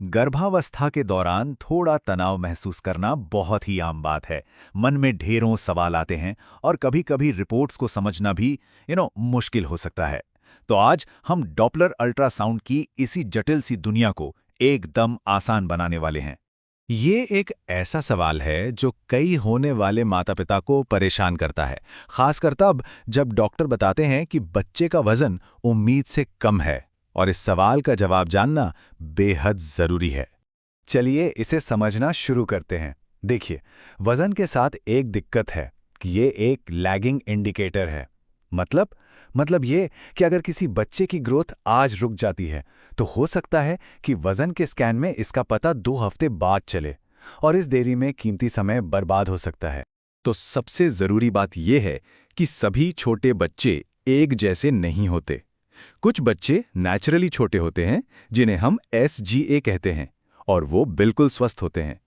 गर्भावस्था के दौरान थोड़ा तनाव महसूस करना बहुत ही आम बात है। मन में ढेरों सवाल आते हैं और कभी-कभी रिपोर्ट्स को समझना भी मुश्किल हो सकता है। तो आज हम डॉपलर अल्ट्रासाउंड की इसी जटिल सी दुनिया को एकदम आसान बनाने वाले हैं। ये एक ऐसा सवाल है जो कई होने वाले माता-पिता को परेशान करता है, खासकर तब जब डॉक्टर बताते हैं कि बच्चे का वजन उम्मीद से कम है। और इस सवाल का जवाब जानना बेहद जरूरी है। चलिए इसे समझना शुरू करते हैं। देखिए, वजन के साथ एक दिक्कत है कि ये एक लैगिंग इंडिकेटर है। मतलब ये कि अगर किसी बच्चे की ग्रोथ आज रुक जाती है तो हो सकता है कि वजन के स्कैन में इसका पता 2 हफ्ते बाद चले, और इस देरी में कीमती समय बर्बाद हो सकता है। तो सबसे जरूरी बात यह है कि सभी छोटे बच्चे एक जैसे नहीं होते। कुछ बच्चे नेचुरली छोटे होते हैं, जिन्हें हम SGA कहते हैं, और वो बिल्कुल स्वस्थ होते हैं।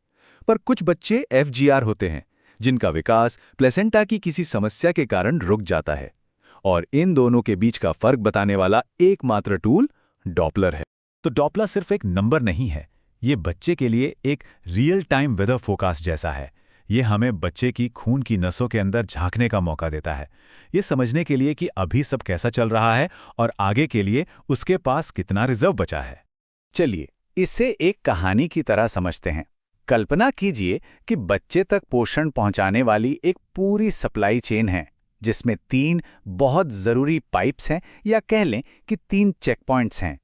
पर कुछ बच्चे FGR होते हैं, जिनका विकास प्लेसेंटा की किसी समस्या के कारण रुक जाता है। और इन दोनों के बीच का फर्क बताने वाला एकमात्र टूल डॉपलर है। तो डॉपलर सिर्फ एक नंबर नहीं है, ये बच्चे के लिए एक रियल टाइम वेदर फोरकास्ट जैसा है। ये हमें बच्चे की खून की नसों के अंदर झांकने का मौका देता है, ये समझने के लिए कि अभी सब कैसा चल रहा है और आगे के लिए उसके पास कितना रिजर्व बचा है। चलिए इसे एक कहानी की तरह समझते हैं। कल्पना कीजिए कि बच्चे तक पोषण पहुंचाने वाली एक पूरी सप्लाई चेन है, जिसमें 3 बहुत जरूरी पाइप्स हैं, या कह लें कि 3 चेक पॉइंट्स हैं।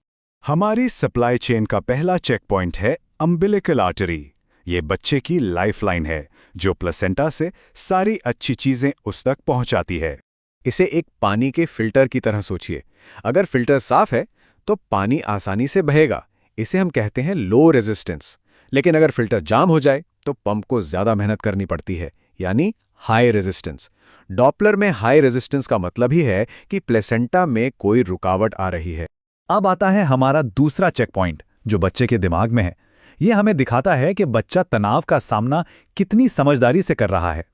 हमारी सप्लाई चेन का पहला चेक पॉइंट है अम्बिलिकल आर्टरी। ये बच्चे की लाइफलाइन है, जो प्लेसेंटा से सारी अच्छी चीजें उस तक पहुंचाती है। इसे एक पानी के फिल्टर की तरह सोचिए। अगर फिल्टर साफ है तो पानी आसानी से बहेगा, इसे हम कहते हैं लो रेजिस्टेंस। लेकिन अगर फिल्टर जाम हो जाए तो पंप को ज्यादा मेहनत करनी पड़ती है, यानी हाई रेजिस्टेंस। डॉपलर में हाई रेजिस्टेंस का मतलब ही है कि प्लेसेंटा में कोई रुकावट आ रही है। अब आता है हमारा दूसरा चेक पॉइंट, जो बच्चे के दिमाग में है। ये हमें दिखाता है कि बच्चा तनाव का सामना कितनी समझदारी से कर रहा है।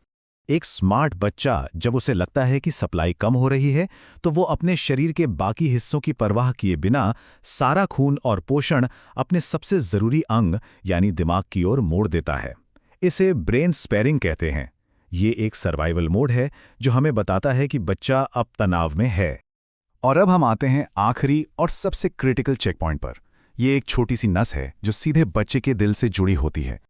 एक स्मार्ट बच्चा जब उसे लगता है कि सप्लाई कम हो रही है, तो वो अपने शरीर के बाकी हिस्सों की परवाह किए बिना सारा खून और पोषण अपने सबसे जरूरी अंग यानी दिमाग की ओर मोड़ देता है। इसे ब्रेन स्पेयरिंग कहते हैं। ये एक सर्वाइवल मोड है जो हमें बताता है कि बच्चा अब तनाव में है। और अब हम आते हैं आखिरी और सबसे क्रिटिकल चेक पॉइंट पर। ये एक छोटी सी नस है जो सीधे बच्चे के दिल से जुड़ी होती है।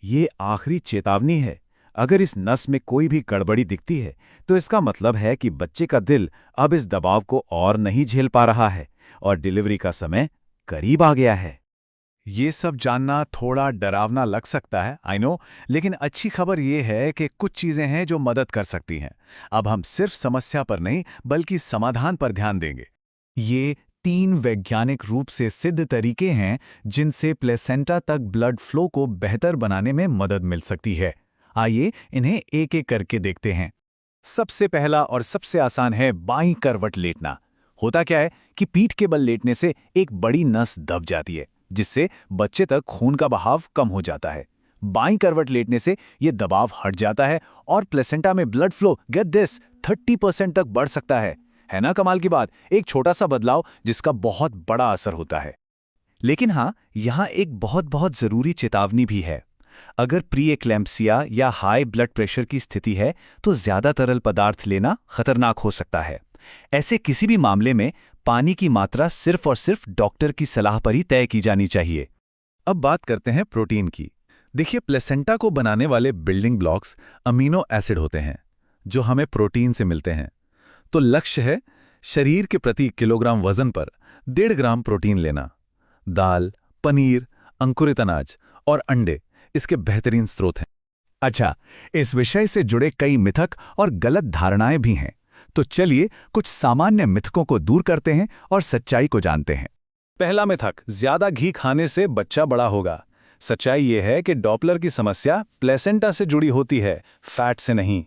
ये आखिरी चेतावनी है। अगर इस नस में कोई भी गड़बड़ी दिखती है तो इसका मतलब है कि बच्चे का दिल अब इस दबाव को और नहीं झेल पा रहा है और डिलीवरी का समय करीब आ गया है। ये सब जानना थोड़ा डरावना लग सकता है, आई नो, लेकिन अच्छी खबर ये है कि कुछ चीजें हैं जो मदद कर सकती हैं। अब हम सिर्फ समस्या पर नहीं बल्कि समाधान पर ध्यान देंगे। ये 3 वैज्ञानिक रूप से सिद्ध तरीके हैं जिनसे प्लेसेंटा तक ब्लड फ्लो को बेहतर बनाने में मदद मिल सकती है। आइए इन्हें एक एक करके देखते हैं। सबसे पहला और सबसे आसान है बाईं करवट लेटना। होता क्या है कि पीठ के बल लेटने से एक बड़ी नस दब जाती है, जिससे बच्चे तक खून का बहाव कम हो जाता है। बाईं करवट लेटने से यह दबाव हट जाता है और प्लेसेंटा में ब्लड फ्लो गेट दिस 30% तक बढ़ सकता है ना कमाल की बात। एक छोटा सा बदलाव जिसका बहुत बड़ा असर होता है। लेकिन हाँ, यहाँ एक बहुत बहुत जरूरी चेतावनी भी है। अगर प्री एक्लैम्प्सिया या हाई ब्लड प्रेशर की स्थिति है तो ज्यादा तरल पदार्थ लेना खतरनाक हो सकता है। ऐसे किसी भी मामले में पानी की मात्रा सिर्फ और सिर्फ डॉक्टर की सलाह पर ही तय की जानी चाहिए। अब बात करते हैं प्रोटीन की। देखिए, प्लेसेंटा को बनाने वाले बिल्डिंग ब्लॉक्स अमीनो एसिड होते हैं, जो हमें प्रोटीन से मिलते हैं। तो लक्ष्य है शरीर के प्रति किलोग्राम वजन पर 1.5 ग्राम प्रोटीन लेना। दाल, पनीर, अंकुरित अनाज और अंडे इसके बेहतरीन स्रोत हैं। अच्छा, इस विषय से जुड़े कई मिथक और गलत धारणाएं भी हैं, तो चलिए कुछ सामान्य मिथकों को दूर करते हैं और सच्चाई को जानते हैं। पहला मिथक, ज्यादा घी खाने से बच्चा बड़ा होगा। सच्चाई यह है कि डॉपलर की समस्या प्लेसेंटा से जुड़ी होती है, फैट से नहीं।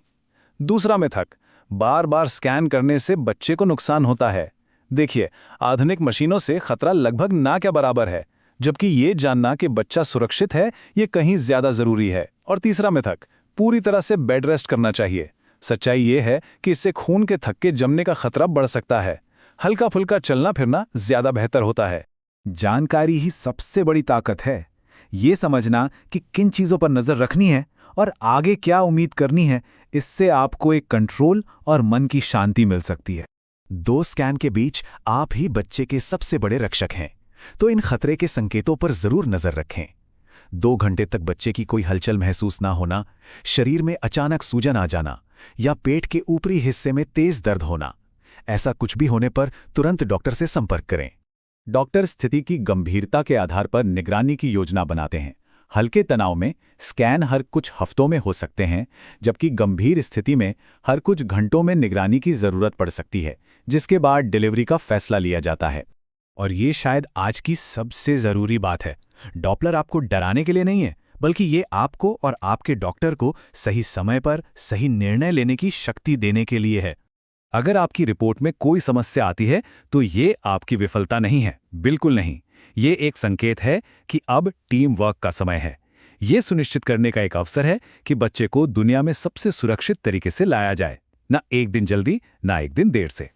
दूसरा मिथक, बार बार स्कैन करने से बच्चे को नुकसान होता है। देखिए, आधुनिक मशीनों से खतरा लगभग ना क्या बराबर है, जबकि ये जानना कि बच्चा सुरक्षित है ये कहीं ज्यादा जरूरी है। और तीसरा मिथक, पूरी तरह से बेड रेस्ट करना चाहिए। सच्चाई ये है कि इससे खून के थक्के जमने का खतरा बढ़ सकता है। हल्का फुल्का चलना फिरना ज्यादा बेहतर होता है। जानकारी ही सबसे बड़ी ताकत है। ये समझना कि किन चीज़ों पर नज़र रखनी है और आगे क्या उम्मीद करनी है, इससे आपको एक कंट्रोल और मन की शांति मिल सकती है। 2 स्कैन के बीच आप ही बच्चे के सबसे बड़े रक्षक हैं, तो इन खतरे के संकेतों पर जरूर नजर रखें। 2 घंटे तक बच्चे की कोई हलचल महसूस ना होना, शरीर में अचानक सूजन आ जाना या पेट के ऊपरी हिस्से में तेज दर्द होना, ऐसा कुछ भी होने पर तुरंत डॉक्टर से संपर्क करें। डॉक्टर स्थिति की गंभीरता के आधार पर निगरानी की योजना बनाते हैं। हल्के तनाव में स्कैन हर कुछ हफ्तों में हो सकते हैं, जबकि गंभीर स्थिति में हर कुछ घंटों में निगरानी की जरूरत पड़ सकती है, जिसके बाद डिलीवरी का फैसला लिया जाता है। और ये शायद आज की सबसे जरूरी बात है, डॉपलर आपको डराने के लिए नहीं है, बल्कि ये आपको और आपके डॉक्टर को सही समय पर सही निर्णय लेने की शक्ति देने के लिए है। अगर आपकी रिपोर्ट में कोई समस्या आती है तो ये आपकी विफलता नहीं है, बिल्कुल नहीं। ये एक संकेत है कि अब टीम वर्क का समय है। ये सुनिश्चित करने का एक अवसर है कि बच्चे को दुनिया में सबसे सुरक्षित तरीके से लाया जाए, ना एक दिन जल्दी, ना एक दिन देर से।